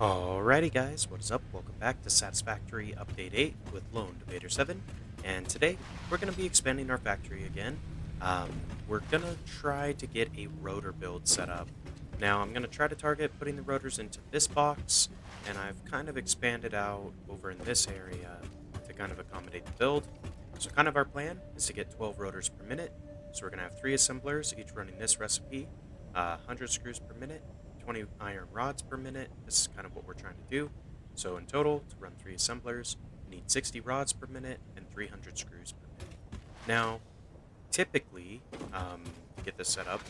Alrighty guys, what is up? Welcome back to Satisfactory Update 8 with Lone Debater 7. And today, we're going to be expanding our factory again. We're going to try to get a rotor build set up. Now, I'm going to try to target putting the rotors into this box, and I've kind of expanded out over in this area to kind of accommodate the build. So kind of our plan is to get 12 rotors per minute. So we're going to have 3 assemblers, each running this recipe, 100 screws per minute, 20 iron rods per minute. This is kind of what we're trying to do. So in total, to run 3 assemblers, we need 60 rods per minute and 300 screws per minute. Now, typically, to get this set up,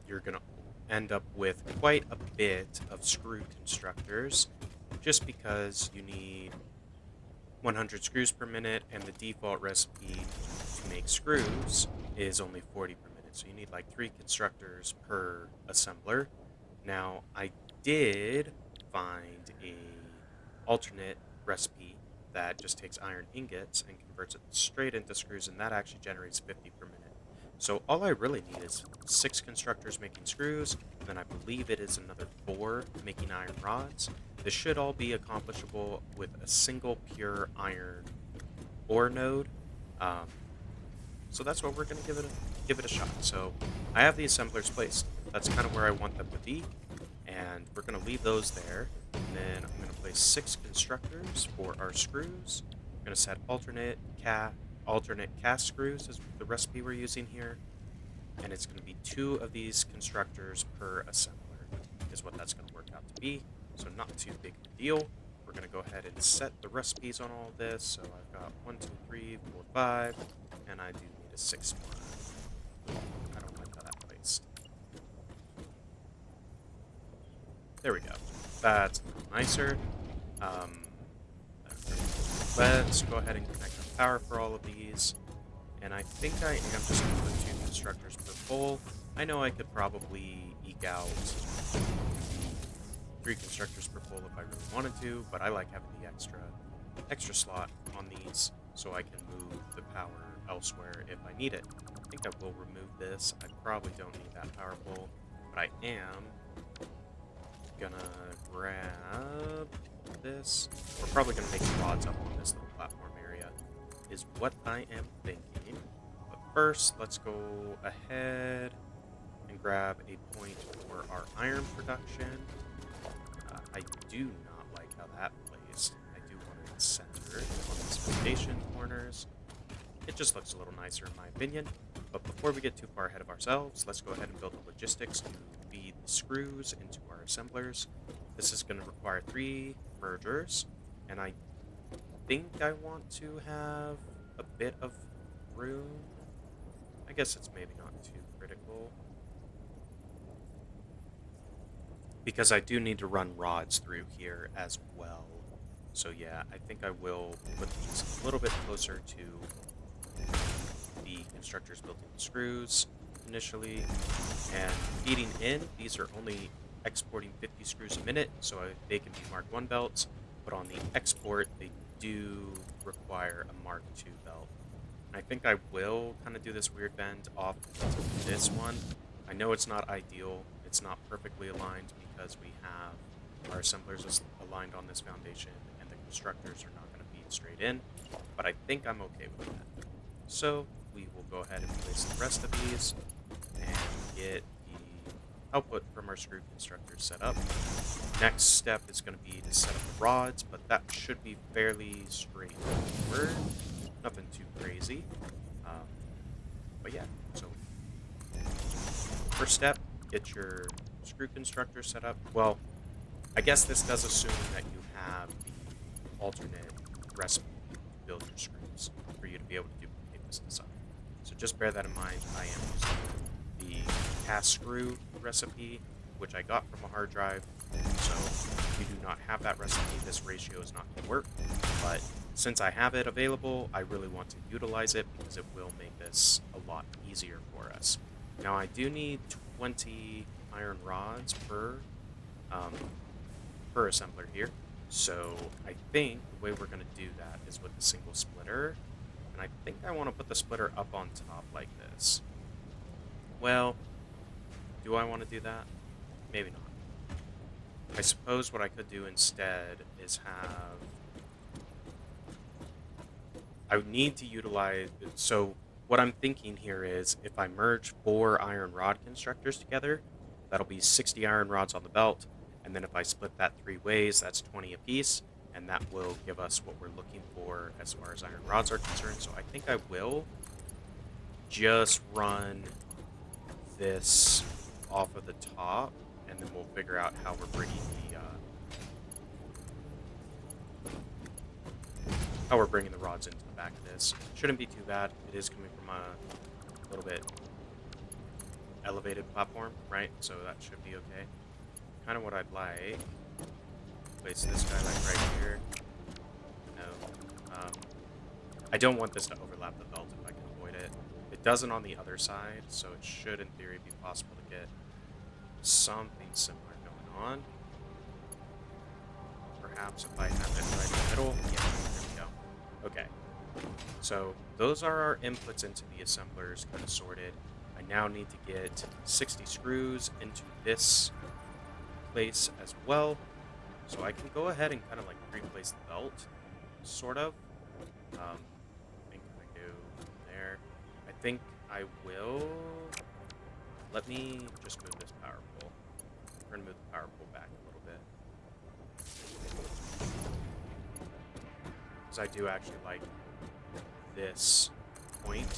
you're going to end up with quite a bit of screw constructors, just because you need 100 screws per minute, and the default recipe to make screws is only 40 per minute. So you need like 3 constructors per assembler. Now, I did find a alternate recipe that just takes iron ingots and converts it straight into screws, and that actually generates 50 per minute. So all I really need is 6 constructors making screws, and then I believe it is another 4 making iron rods. This should all be accomplishable with a single pure iron ore node. Um, so that's what we're going to give it a shot. So I have the assemblers placed. That's kind of where I want them to be, and we're going to leave those there. And then I'm going to place 6 constructors for our screws. I'm going to set alternate cast screws is the recipe we're using here, and it's going to be 2 of these constructors per assembler is what that's going to work out to be. So not too big of a deal. We're going to go ahead and set the recipes on all this. So I've got 1, 2, 3, 4, 5, and I do need a 6th one. I don't like how that placed. There we go. That's a little nicer. Let's go ahead and connect the power for all of these. And I think I am just going to put 2 constructors per pole. I know I could probably eke out 3 constructors per pole if I really wanted to, but I like having the extra slot on these so I can move the power elsewhere if I need it. I think I will remove this. I probably don't need that power pole, but I am gonna grab this. We're probably gonna make rods up on this little platform area, is what I am thinking. But first, let's go ahead and grab a point for our iron production. I do not like how that plays. I do want it centered on these foundation corners. It just looks a little nicer in my opinion. But before we get too far ahead of ourselves, let's go ahead and build the logistics to feed the screws into our assemblers. This is going to require 3 mergers, and I think I want to have a bit of room. I guess it's maybe not too critical, because I do need to run rods through here as well. So yeah, I think I will put these a little bit closer to the constructors building the screws initially. And feeding in, these are only exporting 50 screws a minute, so they can be Mark 1 belts, but on the export, they do require a Mark 2 belt. And I think I will kind of do this weird bend off to this one. I know it's not ideal, it's not perfectly aligned because we have our assemblers aligned on this foundation and the constructors are not going to feed straight in, but I think I'm okay with that. So we will go ahead and place the rest of these and get the output from our screw constructors set up. Next step is going to be to set up the rods, but that should be fairly straightforward. Nothing too crazy. But yeah, so first step, get your screw constructor set up. Well, I guess this does assume that you have the alternate recipe to build your screws for you to be able to duplicate this design. So just bear that in mind. I am using the cast screw recipe, which I got from a hard drive. So if you do not have that recipe, this ratio is not going to work. But since I have it available, I really want to utilize it because it will make this a lot easier for us. Now I do need 20 iron rods per assembler here. So I think the way we're going to do that is with the single splitter. And I think I want to put the splitter up on top like this. Well, do I want to do that? Maybe not. I suppose what I could do instead is have... I would need to utilize... So what I'm thinking here is if I merge 4 iron rod constructors together, that'll be 60 iron rods on the belt. And then if I split that 3 ways, that's 20 apiece. And that will give us what we're looking for as far as iron rods are concerned. So I think I will just run this off of the top, and then we'll figure out how we're bringing the rods into the back of this. Shouldn't be too bad. It is coming from a little bit elevated platform, right? So that should be okay. Kind of what I'd like. Place this guy like right here. No. I don't want this to overlap the belt if I can avoid it. It doesn't on the other side, so it should in theory be possible to get something similar going on. Perhaps if I have it right in the middle. Yeah, there we go. Okay. So those are our inputs into the assemblers kind of sorted. I now need to get 60 screws into this place as well. So I can go ahead and kind of like replace the belt, sort of. I think I go there. I think I will. Let me just move this power pole. We're gonna move the power pole back a little bit. Because I do actually like this point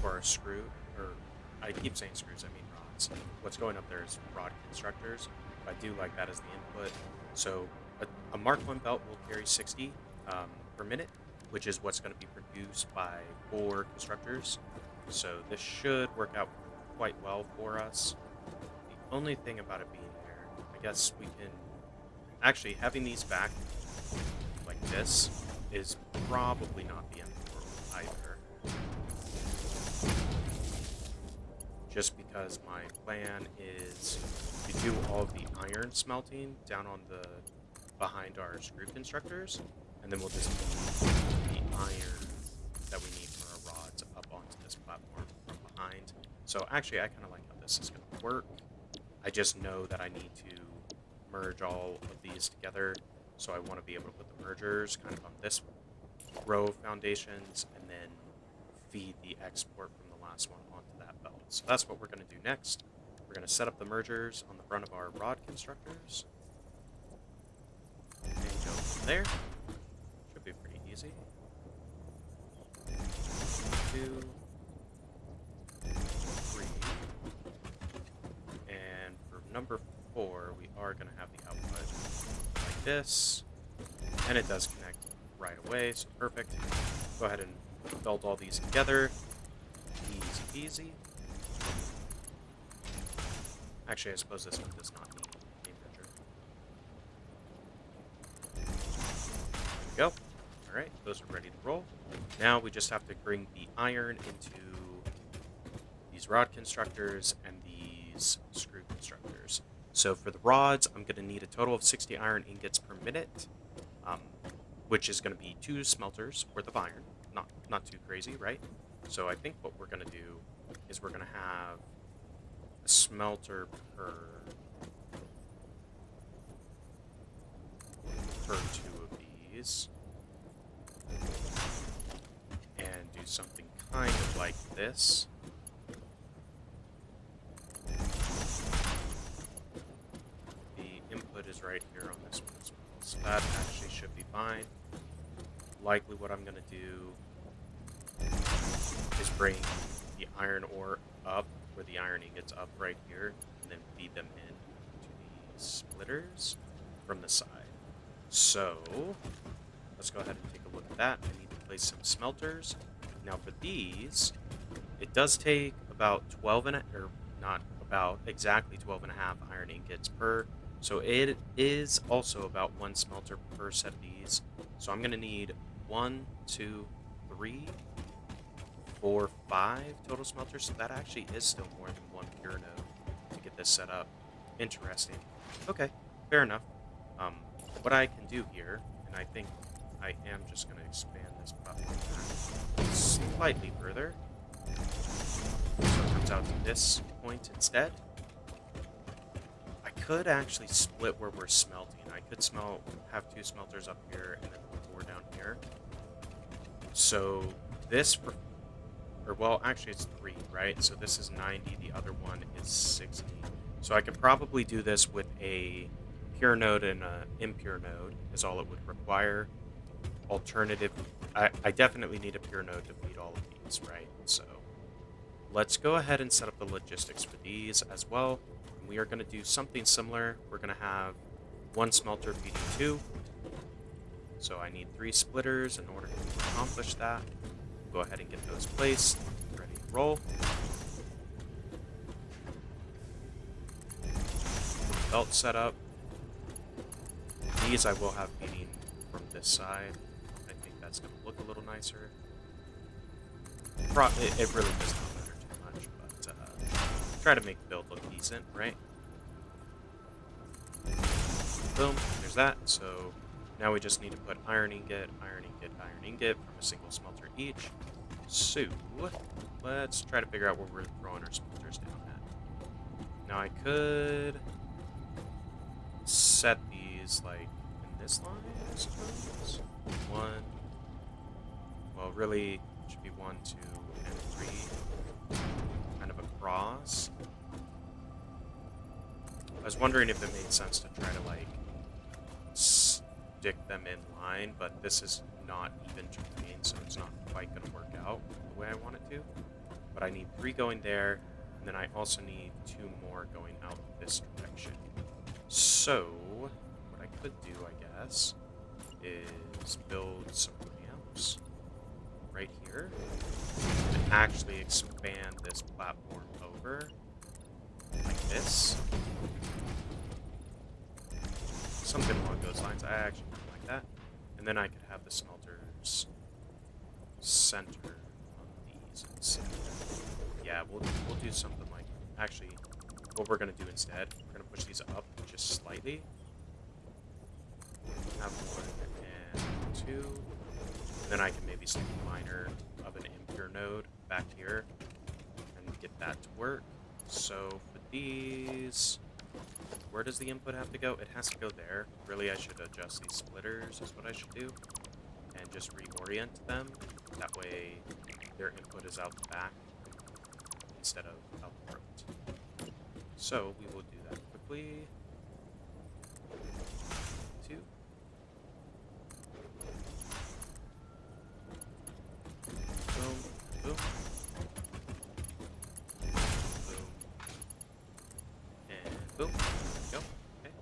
for our screw, or I keep saying screws, I mean rods. What's going up there is rod constructors. I do like that as the input. So a Mark 1 belt will carry 60 per minute, which is what's going to be produced by 4 constructors. So this should work out quite well for us. The only thing about it being here, I guess we can... Actually, having these back like this is probably not the end of the world either. Just because my plan is to do all of the iron smelting down on the behind our screw constructors, and then we'll just move the iron that we need for our rods up onto this platform from behind. So actually, I kind of like how this is going to work. I just know that I need to merge all of these together, so I want to be able to put the mergers kind of on this row of foundations, and then feed the export from the last one onto that belt. So that's what we're going to do next. We're going to set up the mergers on the front of our rod constructors. And go from there. Should be pretty easy. 2, 3. And for number 4, we are going to have the output like this. And it does connect right away, so perfect. Go ahead and belt all these together. Easy peasy. Actually, I suppose this one does not need a merger. There we go. Alright, those are ready to roll. Now we just have to bring the iron into these rod constructors and these screw constructors. So for the rods, I'm going to need a total of 60 iron ingots per minute, which is going to be 2 smelters worth of iron. Not too crazy, right? So I think what we're going to do is we're going to have a smelter per 2 of these, and do something kind of like this. The input is right here on this one as well, so that actually should be fine. Likely what I'm going to do is bring the iron ore up, where the iron ingots up right here, and then feed them in to the splitters from the side. So let's go ahead and take a look at that. I need to place some smelters. Now for these, it does take about 12 and a, or not about, exactly 12 and a half iron ingots per. So it is also about 1 smelter per set of these. So I'm going to need 1, 2, 3, 4, 5 total smelters. So that actually is still more than 1 pure node to get this set up. Interesting. Okay, fair enough. What I can do here, and I think I am just going to expand this platform back slightly further, so it comes out to this point instead. I could actually split where we're smelting. I could have 2 smelters up here and then 4 down here. So this, or well, actually it's 3, right? So this is 90, the other one is 60. So I could probably do this with a pure node and an impure node is all it would require. Alternative, I definitely need a pure node to feed all of these, right? So let's go ahead and set up the logistics for these as well. We are going to do something similar. We're going to have 1 smelter feeding 2. So I need 3 splitters in order to accomplish that. Go ahead and get those placed. Ready to roll. Belt setup. These I will have feeding from this side. I think that's going to look a little nicer. It really does not matter too much, but try to make the build look decent, right? Boom, there's that. So now we just need to put iron ingot, iron ingot, iron ingot from a single smelter each. So let's try to figure out where we're throwing our smelters down at. Now I could set these like in this line, I suppose. 1. Well, really, it should be 1, 2, and 3. Kind of across. I was wondering if it made sense to try to like stick them in line, but this is not even terrain, so it's not quite going to work out the way I want it to. But I need 3 going there, and then I also need 2 more going out this direction. So what I could do, I guess, is build some ramps right here and actually expand this platform over like this. Something along those lines. I actually don't like that. And then I could have the smelters center on these instead. Yeah, we'll do something like, actually, what we're going to do instead, we're going to push these up just slightly. Have 1 and 2. And then I can maybe stick a miner of an impure node back here and get that to work. So for these, where does the input have to go? It has to go there. Really, I should adjust these splitters is what I should do. And just reorient them. That way their input is out the back instead of out the front. So we will do that quickly. 2. Boom, boom. Boom. And boom. There we go. Okay.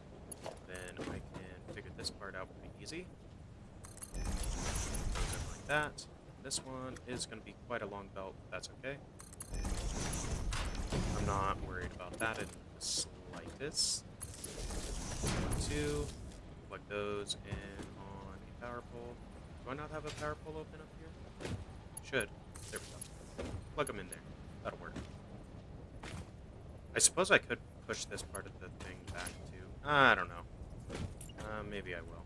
Then I can figure this part out pretty easy. Goes in like that. This one is going to be quite a long belt, but that's okay. I'm not worried about that in the slightest. 1, 2. Plug those in on a power pole. Do I not have a power pole open up here? Should. There we go. Plug them in there. That'll work. I suppose I could push this part of the thing back too. I don't know. Maybe I will.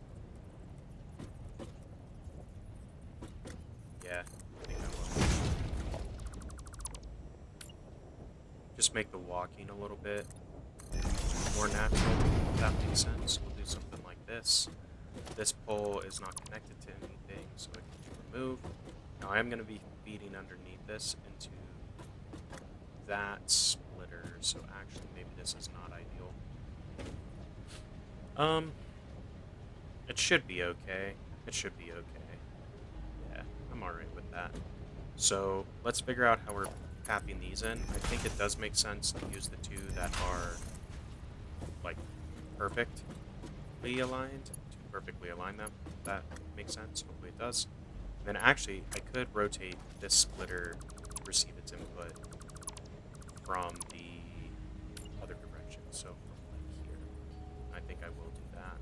Yeah, I think I will. Just make the walking a little bit more natural, if that makes sense. We'll do something like this. This pole is not connected to anything, so it can remove. Now I am going to be feeding underneath this into that splitter, so actually maybe this is not ideal. It should be okay. It should be okay. Yeah, I'm alright with that. So let's figure out how we're capping these in. I think it does make sense to use the 2 that are like perfectly aligned, to perfectly align them. If that makes sense. Hopefully it does. And then actually I could rotate this splitter to receive its input from the other direction. So from like here. I think I will do that.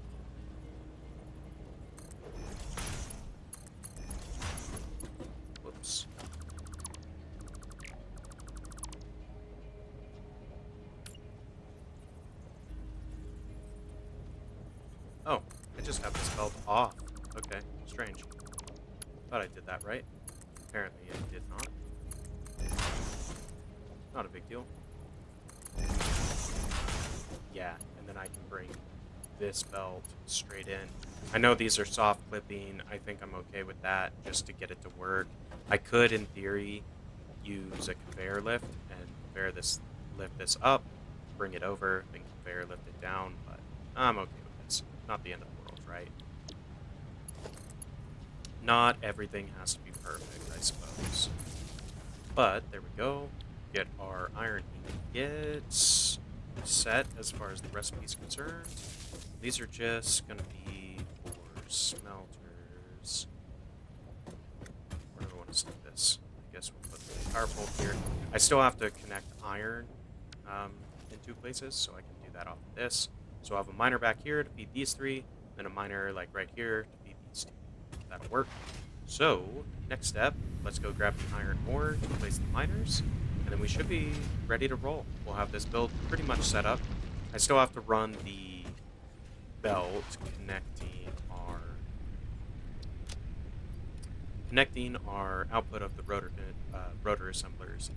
Whoops. Oh, I just have this belt off. Okay, strange. Thought I did that right. Apparently I did not. Not a big deal. Yeah, and then then I can bring this belt straight in. I know these are soft clipping. I think I'm okay with that just to get it to work. I could, in theory, use a conveyor lift and lift this up, bring it over, then conveyor lift it down, but I'm okay with this. Not the end of the world, right? Not everything has to be perfect, I suppose. But there we go. Get our iron ingots set as far as the recipe is concerned. These are just going to be for smelters. Where do I want to stick this? I guess we'll put the power pole here. I still have to connect iron in 2 places, so I can do that off of this. So I have a miner back here to feed these 3, then a miner like right here to feed these 2. That'll work. So, next step, let's go grab the iron ore to place the miners, and then we should be ready to roll. We'll have this build pretty much set up. I still have to run the belt connecting our output of the rotor assemblers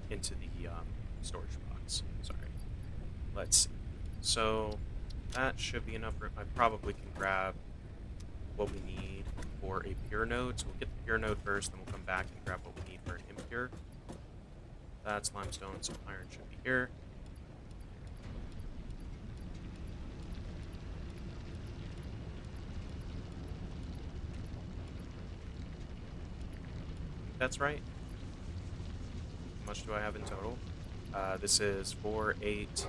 into the storage box. Sorry. Let's see. So that should be enough. I probably can grab what we need for a pure node. So we'll get the pure node first, then we'll come back and grab what we need for an impure. That's limestone, so iron should be here. That's right. How much do I have in total? This is 4, 8,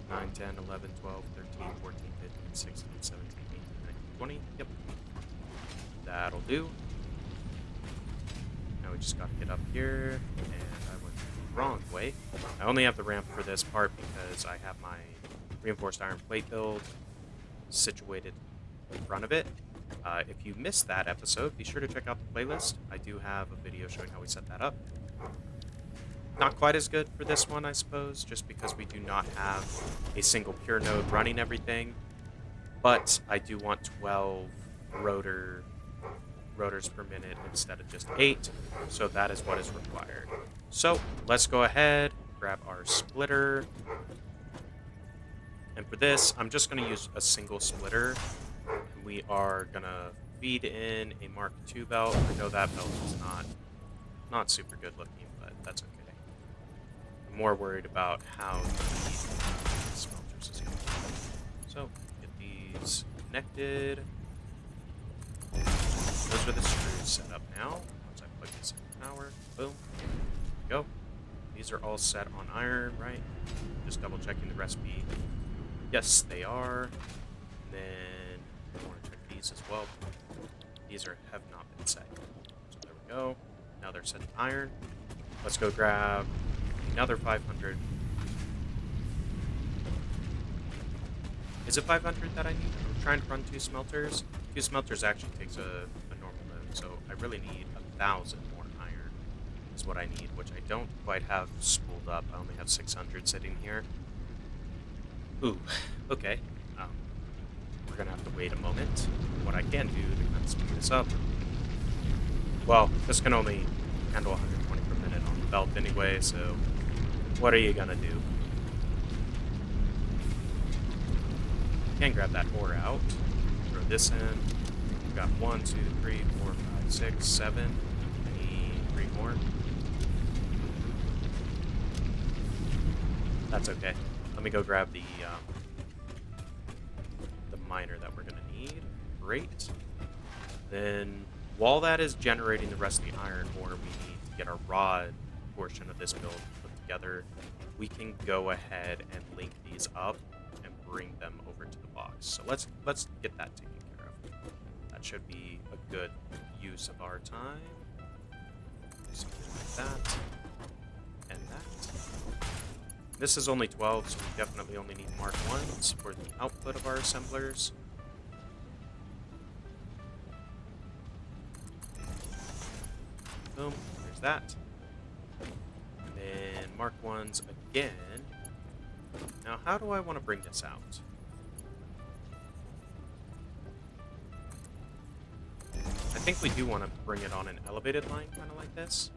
9, 10, 11, 12, 13, 14, 15, 16, 17, 18, 19, 20. Yep. That'll do. Now we just got to get up here, and I went the wrong way. I only have the ramp for this part because I have my reinforced iron plate build situated in front of it. If you missed that episode, be sure to check out the playlist. I do have a video showing how we set that up. Not quite as good for this one, I suppose, just because we do not have a single pure node running everything. But I do want 12 rotors per minute instead of just 8, so that is what is required. So let's go ahead, grab our splitter. And for this, I'm just going to use a single splitter. We are going to feed in a Mark II belt. I know that belt is not super good looking, but that's okay. I'm more worried about how the smelters is going. So, get these connected. Those are the screws set up now. Once I plug this in power, boom, there we go. These are all set on iron, right? Just double checking the recipe. Yes, they are. And then I want to check these as well. These have not been set. So there we go. Now they're set to iron. Let's go grab another 500. Is it 500 that I need? I'm trying to run 2 smelters. 2 smelters actually takes a normal node, so I really need 1,000 more iron is what I need, which I don't quite have spooled up. I only have 600 sitting here. Ooh, okay. We're going to have to wait a moment. What I can do to kind of speed this up, well, this can only handle 120 per minute on the belt anyway, so what are you going to do? Can grab that ore out, throw this in. We've got 1, 2, 3, 4, 5, 6, 7. I need 3 more. That's okay. Let me go grab the miner that we're going to need. Great. Then, while that is generating the rest of the iron ore we need to get our rod portion of this build put together, we can go ahead and link these up and bring them over to the box. So let's get that taken care of. That should be a good use of our time. Something like that. And that. This is only 12, so we definitely only need Mark 1s for the output of our assemblers. Boom, there's that. And then Mark 1s again. Now, how do I want to bring this out? I think we do want to bring it on an elevated line, kind of like this.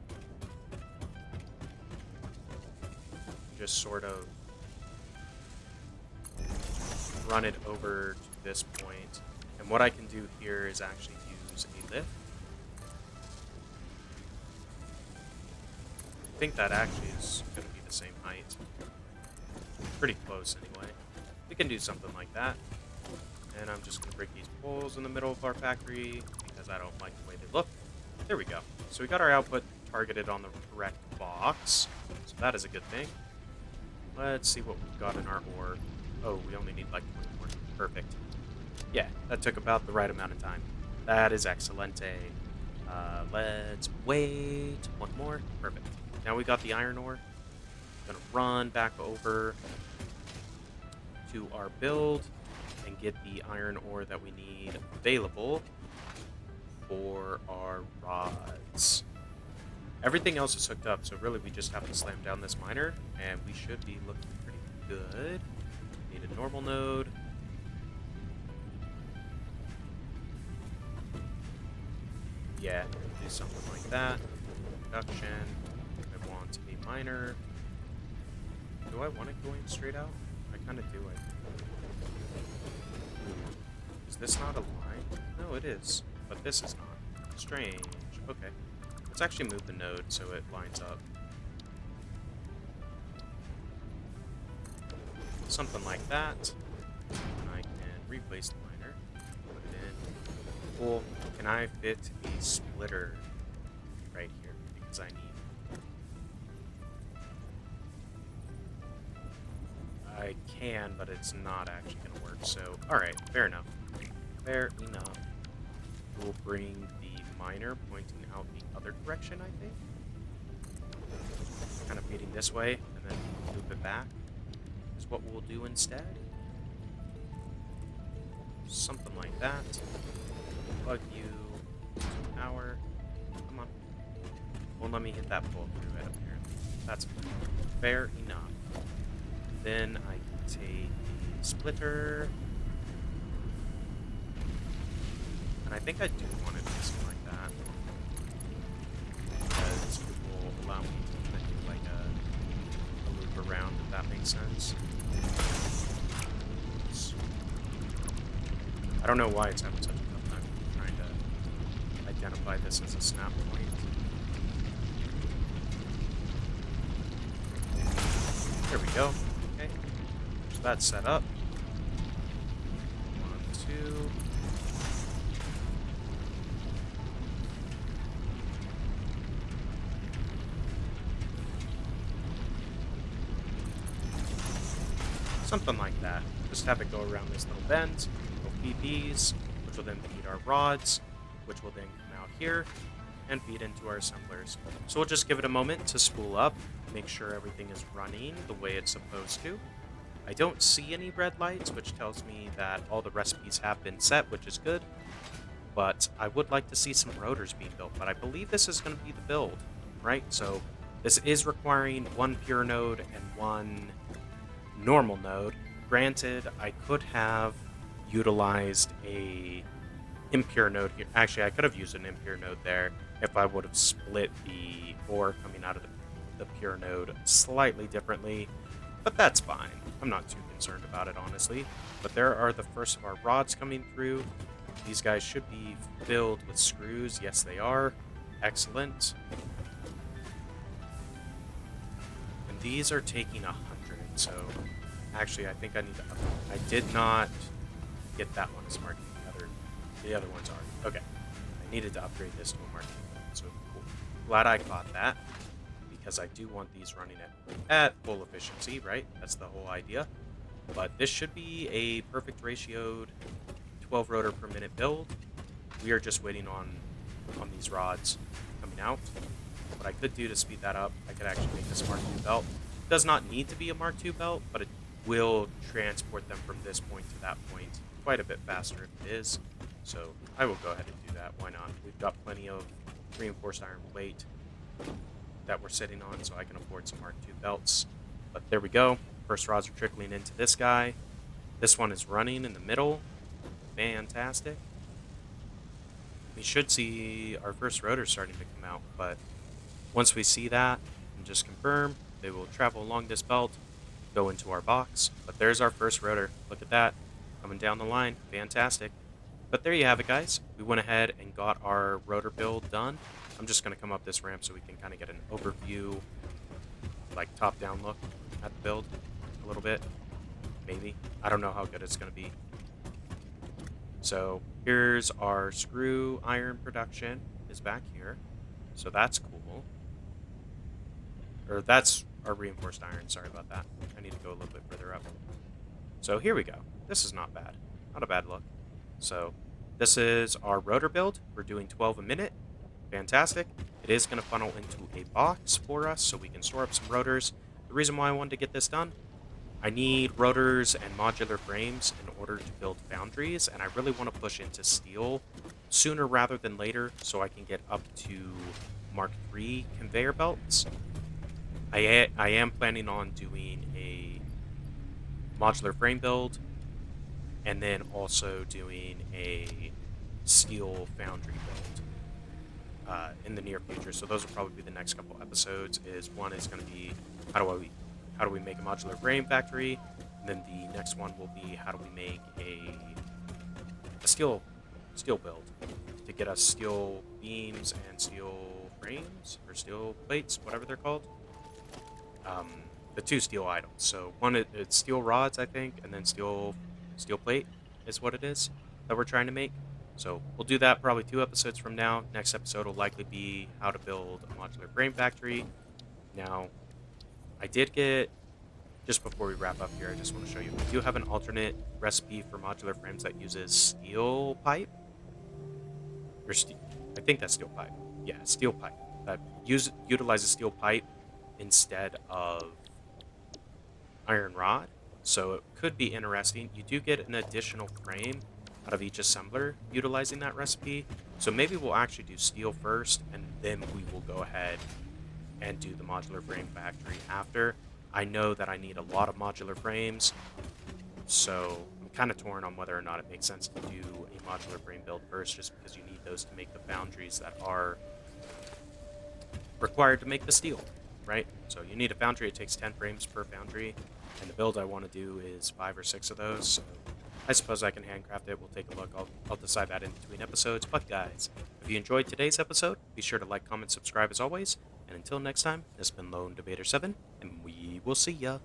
just sort of run it over to this point. And what I can do here is actually use a lift. I think that actually is going to be the same height. Pretty close anyway. We can do something like that. And I'm just going to break these poles in the middle of our factory because I don't like the way they look. There we go. So we got our output targeted on the correct box. So that is a good thing. Let's see what we've got in our ore. Oh, we only need like 20 more. Perfect. Yeah, that took about the right amount of time. That is excelente. Let's wait. One more. Perfect. Now we got the iron ore. Gonna run back over to our build and get the iron ore that we need available for our rods. Everything else is hooked up, so really we just have to slam down this miner, and we should be looking pretty good. Need a normal node. Yeah, do something like that. Production. I want a miner. Do I want it going straight out? I kind of do, I think. Is this not a line? No, it is. But this is not. Strange. Okay. Let's actually move the node so it lines up. Something like that. And I can replace the miner. Put it in. Cool. Can I fit a splitter right here? Because I need. I can, but it's not actually going to work. So, alright. Fair enough. Fair enough. We'll bring the miner pointing out the other direction, I think. Kind of feeding this way, and then loop it back is what we'll do instead. Something like that. Plug you to power. Come on. Won't let me hit that pull through it apparently. That's fair enough. Then I can take the splitter. And I think I do want it something like that. Because it will allow me to kind of do like a loop around, if that makes sense. I don't know why it's having such a tough time trying to identify this as a snap point. There we go. Okay. So that's set up. 1, 2. Something like that. Just have it go around this little bend. We'll feed these, which will then feed our rods, which will then come out here and feed into our assemblers. So we'll just give it a moment to spool up, make sure everything is running the way it's supposed to. I don't see any red lights, which tells me that all the recipes have been set, which is good. But I would like to see some rotors being built, but I believe this is going to be the build, right? So this is requiring one pure node and one normal node. Granted, I could have utilized a impure node here. Actually, I could have used an impure node there if I would have split the ore coming out of the pure node slightly differently, but that's fine. I'm not too concerned about it, honestly. But there are the first of our rods coming through. These guys should be filled with screws. Yes, they are. Excellent. And these are taking 100, so actually I think I need to I did not get that one as marking. The other ones are. Okay. I needed to upgrade this to a marking. So cool. Glad I caught that, because I do want these running at full efficiency, right? That's the whole idea. But this should be a perfect ratioed 12 rotor per minute build. We are just waiting on these rods coming out. What I could do to speed that up, I could actually make this Mark II belt. It does not need to be a Mark II belt, but it will transport them from this point to that point quite a bit faster if it is. So I will go ahead and do that. Why not? We've got plenty of reinforced iron plate that we're sitting on, so I can afford some Mark II belts. But there we go. First rods are trickling into this guy. This one is running in the middle. Fantastic. We should see our first rotor starting to come out, but once we see that and just confirm, They will travel along this belt, go into our box. But there's our first rotor. Look at that. Coming down the line. Fantastic. But there you have it, guys. We went ahead and got our rotor build done. I'm just going to come up this ramp so we can kind of get an overview, like top-down look at the build a little bit. Maybe. I don't know how good it's going to be. So here's our screw iron production is back here. So that's cool. Or that's our reinforced iron. Sorry about that. I need to go a little bit further up. So here we go. This is not bad. Not a bad look. So this is our rotor build. We're doing 12 a minute. Fantastic. It is going to funnel into a box for us so we can store up some rotors. The reason why I wanted to get this done, I need rotors and modular frames in order to build foundries, and I really want to push into steel sooner rather than later so I can get up to Mark III conveyor belts. I am planning on doing a modular frame build and then also doing a steel foundry build in the near future. So those will probably be the next couple episodes. One is going to be how do we make a modular frame factory, and then the next one will be how do we make a steel build to get us steel beams and steel frames or steel plates, whatever they're called. The two steel items. So one it's steel rods, I think, and then steel plate is what it is that we're trying to make. So we'll do that probably 2 episodes from now. Next episode will likely be how to build a modular frame factory. Now, I did get, just before we wrap up here, I just want to show you, I do have an alternate recipe for modular frames that uses steel pipe. Or I think that's steel pipe. Yeah, steel pipe. That utilizes steel pipe instead of iron rod. So it could be interesting. You do get an additional frame out of each assembler utilizing that recipe. So maybe we'll actually do steel first, and then we will go ahead and do the modular frame factory after. I know that I need a lot of modular frames, so I'm kind of torn on whether or not it makes sense to do a modular frame build first, just because you need those to make the foundries that are required to make the steel, right? So you need a foundry. It takes 10 frames per foundry, and the build I want to do is 5 or 6 of those. So I suppose I can handcraft it. We'll take a look. I'll decide that in between episodes. But guys, if you enjoyed today's episode, be sure to like, comment, subscribe as always. And until next time, this has been Lone Debater 7, and we will see ya.